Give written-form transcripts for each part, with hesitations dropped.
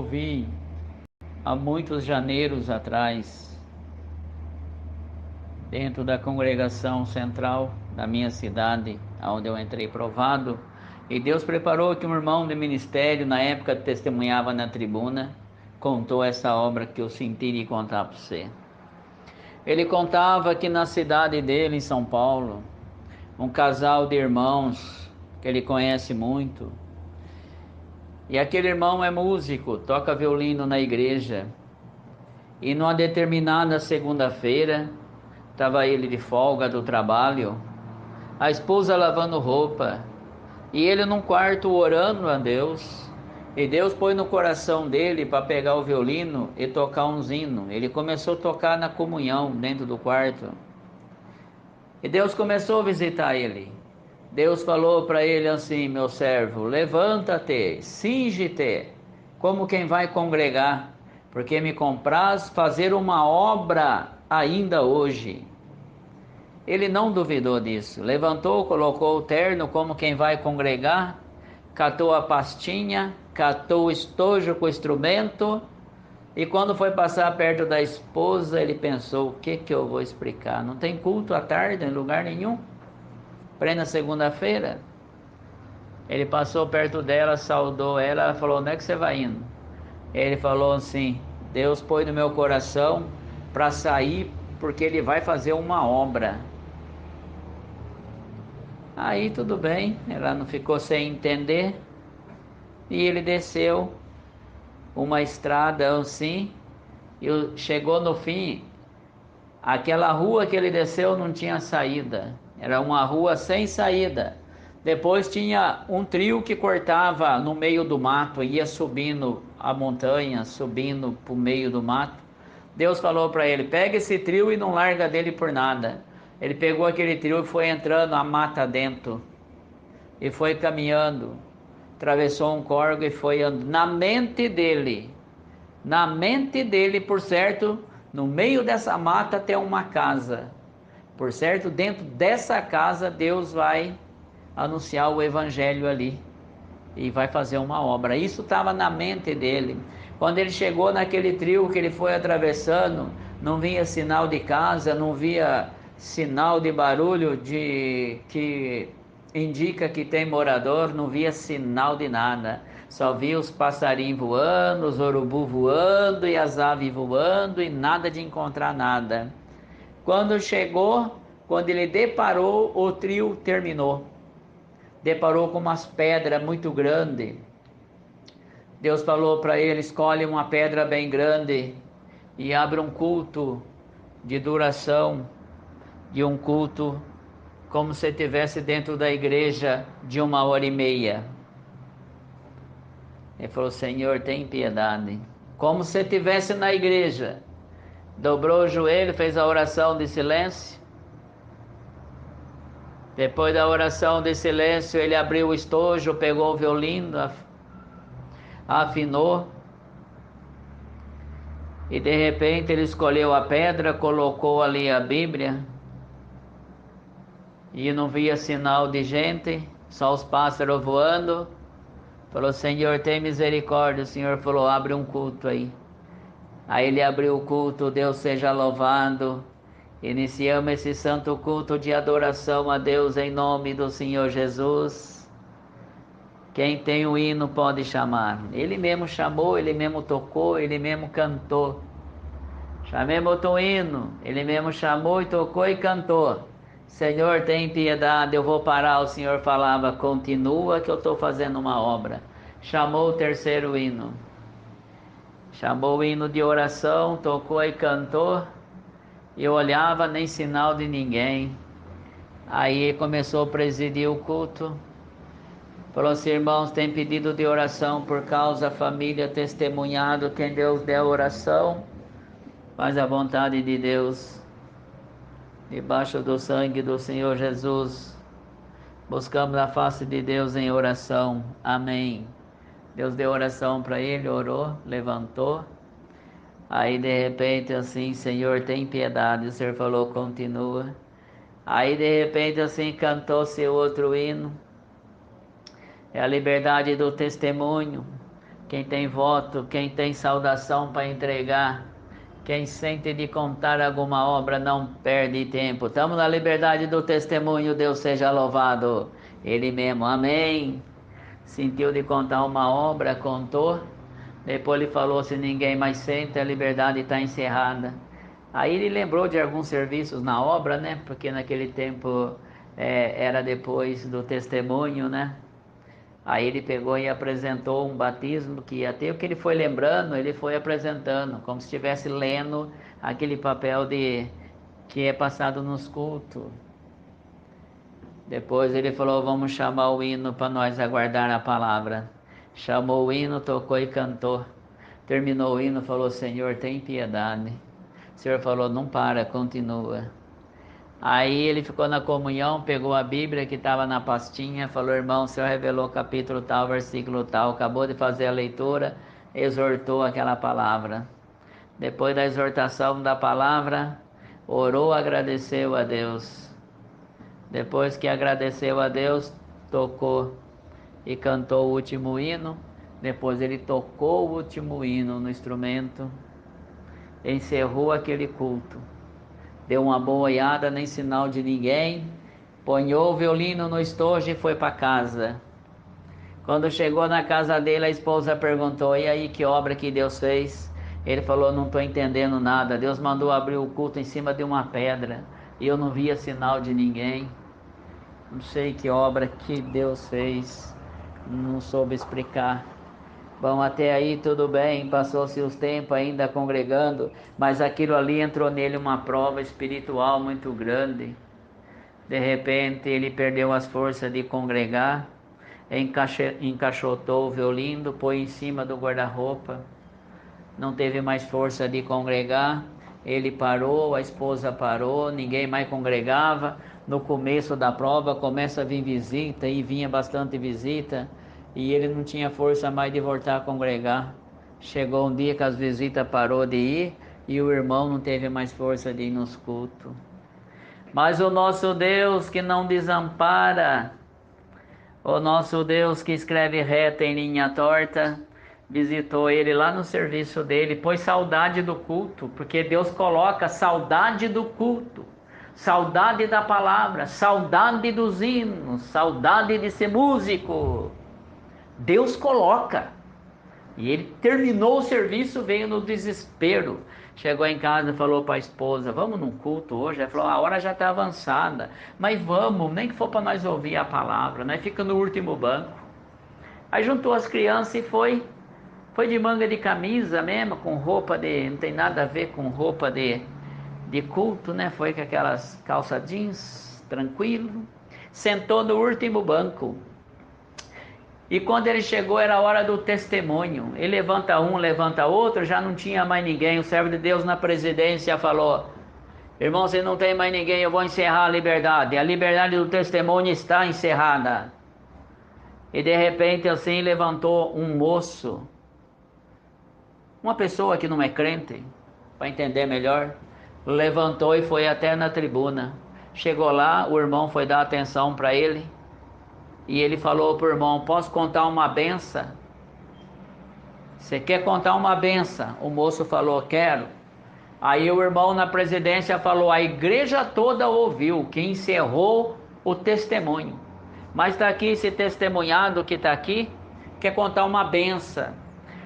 ouvi há muitos janeiros atrás, dentro da congregação central da minha cidade, onde eu entrei provado, e Deus preparou que um irmão de ministério, na época testemunhava na tribuna, contou essa obra que eu senti de contar para você. Ele contava que na cidade dele, em São Paulo, um casal de irmãos que ele conhece muito, e aquele irmão é músico, toca violino na igreja, e numa determinada segunda-feira, estava ele de folga do trabalho, a esposa lavando roupa, e ele num quarto orando a Deus, e Deus pôs no coração dele para pegar o violino e tocar uns hinos. Ele começou a tocar na comunhão dentro do quarto, e Deus começou a visitar ele. Deus falou para ele assim: meu servo, levanta-te, cinge-te, como quem vai congregar, porque me compraz fazer uma obra ainda hoje. Ele não duvidou disso, levantou, colocou o terno como quem vai congregar, catou a pastinha, catou o estojo com o instrumento, e quando foi passar perto da esposa, ele pensou: o que eu vou explicar? Não tem culto à tarde em lugar nenhum? Plena segunda-feira. Ele passou perto dela, saudou ela, ela falou: onde é que você vai indo? Ele falou assim: Deus pôs no meu coração para sair, porque ele vai fazer uma obra. Aí tudo bem, ela não ficou sem entender, e ele desceu uma estrada assim, e chegou no fim. Aquela rua que ele desceu não tinha saída, era uma rua sem saída. Depois tinha um trio que cortava no meio do mato, ia subindo a montanha, subindo para o meio do mato. Deus falou para ele: pega esse trio e não larga dele por nada. Ele pegou aquele trio e foi entrando a mata dentro, e foi caminhando, atravessou um córrego e foi andando. Na mente dele, por certo, no meio dessa mata tem uma casa. Por certo, dentro dessa casa Deus vai anunciar o evangelho ali e vai fazer uma obra. Isso estava na mente dele. Quando ele chegou naquele trio que ele foi atravessando, não via sinal de casa, não via sinal de barulho que indica que tem morador, não via sinal de nada. Só via os passarinhos voando, os urubu voando e as aves voando, e nada de encontrar nada. Quando chegou, quando ele deparou, o trio terminou. Deparou com umas pedras muito grandes. Deus falou para ele: escolhe uma pedra bem grande e abre um culto de duração, de um culto como se estivesse dentro da igreja de 1h30. Ele falou: Senhor, tem piedade. Como se estivesse na igreja. Dobrou o joelho, fez a oração de silêncio. Depois da oração de silêncio, ele abriu o estojo, pegou o violino, afinou, e de repente ele escolheu a pedra, colocou ali a Bíblia, e não via sinal de gente, só os pássaros voando. Falou: Senhor, tem misericórdia. O Senhor falou: abre um culto aí. Aí ele abriu o culto. Deus seja louvado. Iniciamos esse santo culto de adoração a Deus em nome do Senhor Jesus. Quem tem o hino pode chamar. Ele mesmo chamou, ele mesmo tocou, ele mesmo cantou. Chamemos o hino, ele mesmo chamou e tocou e cantou. Senhor, tem piedade, eu vou parar. O Senhor falava: continua que eu estou fazendo uma obra. Chamou o terceiro hino. Chamou o hino de oração, tocou e cantou. E eu olhava, nem sinal de ninguém. Aí começou a presidir o culto. Falou assim: irmãos, tem pedido de oração por causa da família, testemunhado, quem Deus der oração, faz a vontade de Deus. Debaixo do sangue do Senhor Jesus, buscamos a face de Deus em oração. Amém. Deus deu oração para ele, orou, levantou. Aí de repente assim: Senhor, tem piedade. O Senhor falou: continua. Aí de repente assim cantou-se outro hino. É a liberdade do testemunho. Quem tem voto, quem tem saudação para entregar, quem sente de contar alguma obra não perde tempo. Estamos na liberdade do testemunho, Deus seja louvado. Ele mesmo, amém. Sentiu de contar uma obra, contou. Depois ele falou: se ninguém mais sente, a liberdade está encerrada. Aí ele lembrou de alguns serviços na obra, né? Porque naquele tempo era depois do testemunho, né? Aí ele pegou e apresentou um batismo que ia ter. O que ele foi lembrando, ele foi apresentando, como se estivesse lendo aquele papel de que é passado nos cultos. Depois ele falou: vamos chamar o hino para nós aguardar a palavra. Chamou o hino, tocou e cantou. Terminou o hino, falou: Senhor, tem piedade. O Senhor falou: não para, continua. Aí ele ficou na comunhão, pegou a Bíblia que estava na pastinha, falou: irmão, o Senhor revelou capítulo tal, versículo tal. Acabou de fazer a leitura, exortou aquela palavra. Depois da exortação da palavra, orou, agradeceu a Deus. Depois que agradeceu a Deus, tocou e cantou o último hino. Depois ele tocou o último hino no instrumento, encerrou aquele culto, deu uma boiada, nem sinal de ninguém, ponhou o violino no estojo e foi para casa. Quando chegou na casa dele, a esposa perguntou: e aí, que obra que Deus fez? Ele falou: não estou entendendo nada. Deus mandou abrir o culto em cima de uma pedra e eu não via sinal de ninguém. Não sei que obra que Deus fez, não soube explicar. Bom, até aí tudo bem, passou-se os tempos ainda congregando, mas aquilo ali entrou nele uma prova espiritual muito grande. De repente ele perdeu as forças de congregar, encaixotou o violino, pôs em cima do guarda-roupa, não teve mais força de congregar. Ele parou, a esposa parou, ninguém mais congregava. No começo da prova começa a vir visita, e vinha bastante visita, e ele não tinha força mais de voltar a congregar. Chegou um dia que as visitas parou de ir e o irmão não teve mais força de ir nos cultos. Mas o nosso Deus que não desampara, o nosso Deus que escreve reta em linha torta, visitou ele lá no serviço dele, pôs saudade do culto, porque Deus coloca saudade do culto, saudade da palavra, saudade dos hinos, saudade de ser músico. Deus coloca. E ele terminou o serviço, veio no desespero. Chegou em casa e falou para a esposa: vamos num culto hoje? Ela falou: a hora já está avançada, mas vamos, nem que for para nós ouvir a palavra, nós fica no último banco. Aí juntou as crianças e foi de manga de camisa mesmo, com roupa de, não tem nada a ver com roupa de culto, né? Foi com aquelas calça jeans, tranquilo, sentou no último banco. E quando ele chegou, era a hora do testemunho. Ele levanta um, levanta outro, já não tinha mais ninguém. O servo de Deus na presidência falou: irmão, se não tem mais ninguém, eu vou encerrar a liberdade. A liberdade do testemunho está encerrada. E de repente assim levantou um moço, uma pessoa que não é crente, para entender melhor, levantou e foi até na tribuna. Chegou lá, o irmão foi dar atenção para ele. E ele falou para o irmão: posso contar uma benção? Você quer contar uma benção? O moço falou: quero. Aí o irmão na presidência falou: a igreja toda ouviu, que encerrou o testemunho. Mas está aqui esse testemunhado que está aqui, quer contar uma benção.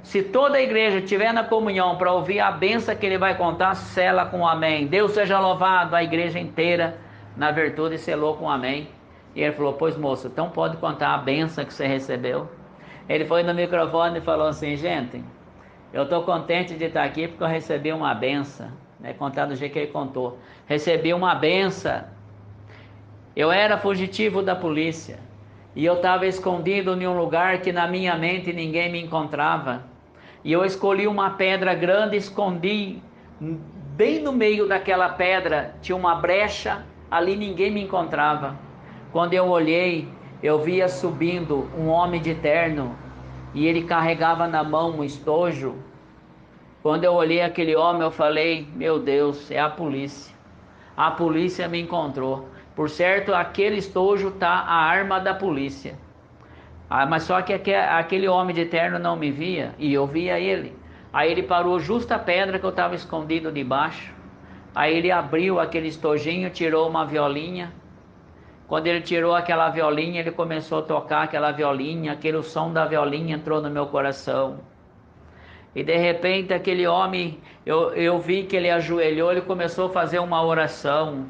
Se toda a igreja estiver na comunhão para ouvir a benção que ele vai contar, sela com amém. Deus seja louvado, a igreja inteira na virtude selou com amém. E ele falou: pois moço, então pode contar a benção que você recebeu. Ele foi no microfone e falou assim: gente, eu estou contente de estar aqui porque eu recebi uma benção, né? Contar do jeito que ele contou. Recebi uma benção. Eu era fugitivo da polícia e eu estava escondido em um lugar que na minha mente ninguém me encontrava. E eu escolhi uma pedra grande, escondi bem no meio daquela pedra, tinha uma brecha, ali ninguém me encontrava. Quando eu olhei, eu via subindo um homem de terno e ele carregava na mão um estojo. Quando eu olhei aquele homem, eu falei: meu Deus, é a polícia. A polícia me encontrou. Por certo, aquele estojo está a arma da polícia. Mas só que aquele homem de terno não me via e eu via ele. Aí ele parou justo a pedra que eu estava escondido debaixo. Aí ele abriu aquele estojinho, tirou uma violinha. Quando ele tirou aquela violinha, ele começou a tocar aquela violinha. Aquele som da violinha entrou no meu coração. E de repente aquele homem, eu vi que ele ajoelhou, ele começou a fazer uma oração.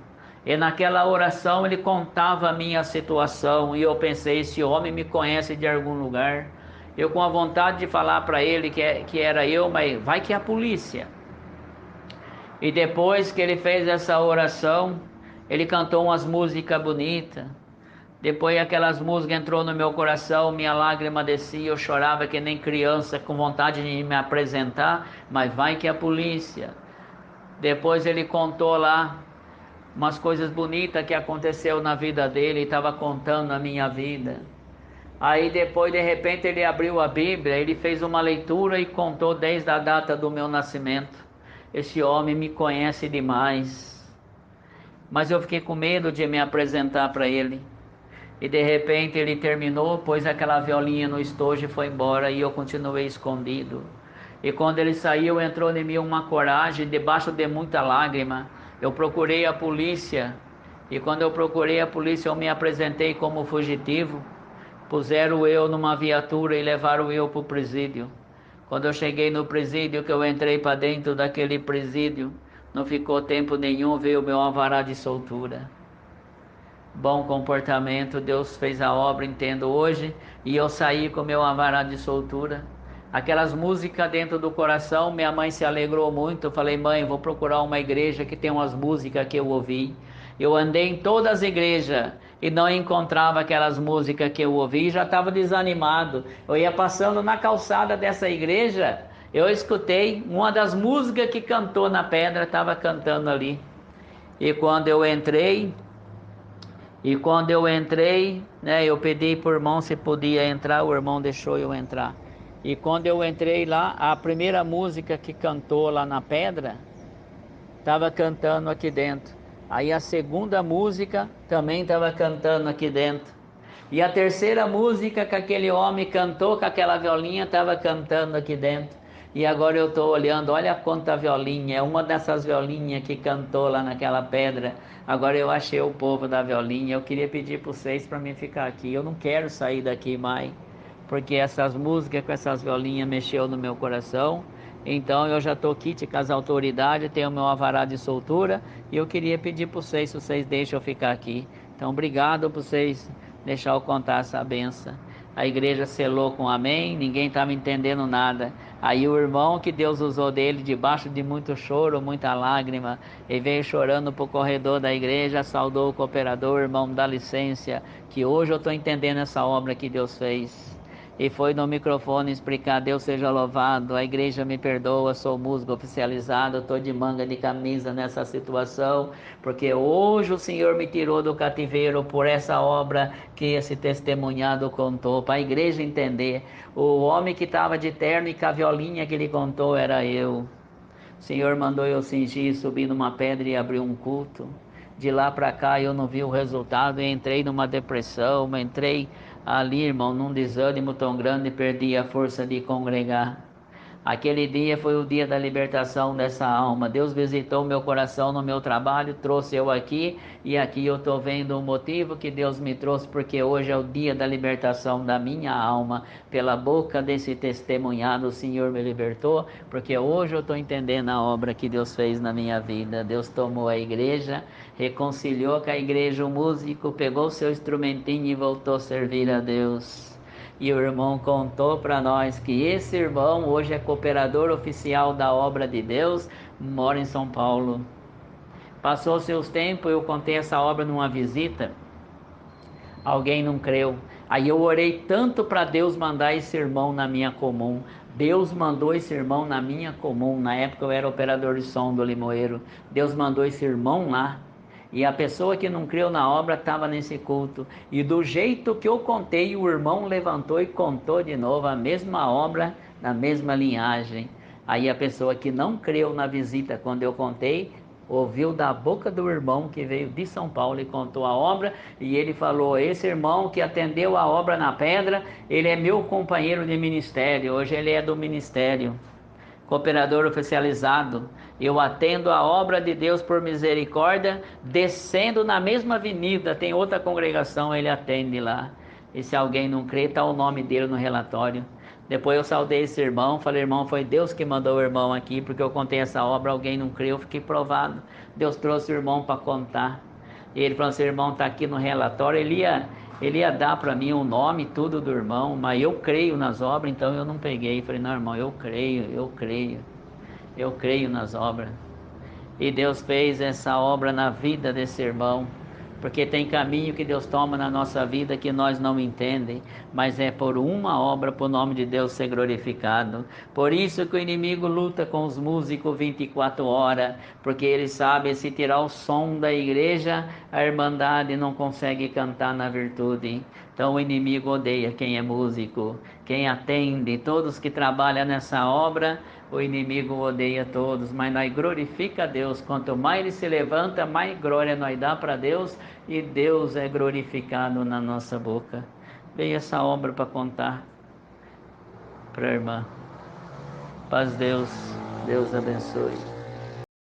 E naquela oração ele contava a minha situação. E eu pensei, esse homem me conhece de algum lugar. Eu com a vontade de falar para ele que era eu, mas vai que é a polícia. E depois que ele fez essa oração, ele cantou umas músicas bonitas. Depois aquelas músicas entrou no meu coração, minha lágrima descia, eu chorava que nem criança, com vontade de me apresentar, mas vai que é a polícia. Depois ele contou lá umas coisas bonitas que aconteceu na vida dele, estava contando a minha vida. Aí depois de repente ele abriu a Bíblia, ele fez uma leitura e contou desde a data do meu nascimento. Esse homem me conhece demais. Mas eu fiquei com medo de me apresentar para ele. E de repente ele terminou, pôs aquela violinha no estojo e foi embora, e eu continuei escondido. E quando ele saiu, entrou em mim uma coragem, debaixo de muita lágrima. Eu procurei a polícia, e quando eu procurei a polícia, eu me apresentei como fugitivo. Puseram eu numa viatura e levaram eu para o presídio. Quando eu cheguei no presídio, que eu entrei para dentro daquele presídio, não ficou tempo nenhum, veio o meu alvará de soltura. Bom comportamento, Deus fez a obra, entendo hoje, e eu saí com meu alvará de soltura. Aquelas músicas dentro do coração, minha mãe se alegrou muito. Eu falei, mãe, vou procurar uma igreja que tem umas músicas que eu ouvi. Eu andei em todas as igrejas e não encontrava aquelas músicas que eu ouvi, e já estava desanimado. Eu ia passando na calçada dessa igreja, eu escutei uma das músicas que cantou na pedra, estava cantando ali. E quando eu entrei, né, eu pedi para o irmão se podia entrar, o irmão deixou eu entrar. E quando eu entrei lá, a primeira música que cantou lá na pedra, estava cantando aqui dentro. Aí a segunda música também estava cantando aqui dentro. E a terceira música que aquele homem cantou com aquela violinha estava cantando aqui dentro. E agora eu estou olhando, olha quanta violinha, é uma dessas violinhas que cantou lá naquela pedra. Agora eu achei o povo da violinha, eu queria pedir para vocês para mim ficar aqui. Eu não quero sair daqui mais, porque essas músicas com essas violinhas mexeu no meu coração. Então eu já estou aqui com as autoridades, tenho meu alvará de soltura, e eu queria pedir para vocês, se vocês deixam eu ficar aqui. Então obrigado por vocês deixar eu contar essa benção. A igreja selou com amém, ninguém estava entendendo nada. Aí o irmão que Deus usou dele, debaixo de muito choro, muita lágrima, ele veio chorando para o corredor da igreja, saudou o cooperador, irmão, dá licença, que hoje eu estou entendendo essa obra que Deus fez. E foi no microfone explicar, Deus seja louvado, a igreja me perdoa, sou músico oficializado, estou de manga de camisa nessa situação, porque hoje o Senhor me tirou do cativeiro por essa obra que esse testemunhado contou, para a igreja entender. O homem que estava de terno e com a violinha que ele contou era eu. O Senhor mandou eu cingir, subir numa pedra e abrir um culto. De lá para cá eu não vi o resultado, e entrei numa depressão, entrei ali, irmão, num desânimo tão grande, perdi a força de congregar. Aquele dia foi o dia da libertação dessa alma. Deus visitou meu coração no meu trabalho, trouxe eu aqui, e aqui eu estou vendo o motivo que Deus me trouxe, porque hoje é o dia da libertação da minha alma. Pela boca desse testemunhado o Senhor me libertou, porque hoje eu estou entendendo a obra que Deus fez na minha vida. Deus tomou a igreja, reconciliou com a igreja o músico, pegou seu instrumentinho e voltou a servir a Deus. E o irmão contou para nós que esse irmão hoje é cooperador oficial da obra de Deus, mora em São Paulo. Passou seus tempos, eu contei essa obra numa visita, alguém não creu. Aí eu orei tanto para Deus mandar esse irmão na minha comum. Deus mandou esse irmão na minha comum. Na época eu era operador de som do Limoeiro. Deus mandou esse irmão lá. E a pessoa que não creu na obra estava nesse culto. E do jeito que eu contei, o irmão levantou e contou de novo a mesma obra, na mesma linhagem. Aí a pessoa que não creu na visita quando eu contei, ouviu da boca do irmão que veio de São Paulo e contou a obra, e ele falou: esse irmão que atendeu a obra na pedra, ele é meu companheiro de ministério, hoje ele é do ministério, cooperador oficializado. Eu atendo a obra de Deus por misericórdia, descendo na mesma avenida, tem outra congregação, ele atende lá. E se alguém não crê, está o nome dele no relatório. Depois eu saudei esse irmão, falei: irmão, foi Deus que mandou o irmão aqui, porque eu contei essa obra, alguém não creu, eu fiquei provado. Deus trouxe o irmão para contar. E ele falou assim: irmão, está aqui no relatório. Ele ia dar para mim o nome e tudo do irmão, mas eu creio nas obras, então eu não peguei. Falei: não, irmão, eu creio nas obras. E Deus fez essa obra na vida desse irmão, porque tem caminho que Deus toma na nossa vida que nós não entendem, mas é por uma obra para o nome de Deus ser glorificado. Por isso que o inimigo luta com os músicos 24 horas, porque ele sabe, se tirar o som da igreja, a irmandade não consegue cantar na virtude. Então o inimigo odeia quem é músico, quem atende, todos que trabalham nessa obra. O inimigo odeia todos, mas nós glorifica a Deus. Quanto mais ele se levanta, mais glória nós dá para Deus, e Deus é glorificado na nossa boca. Veio essa obra para contar para a irmã. Paz Deus, Deus abençoe.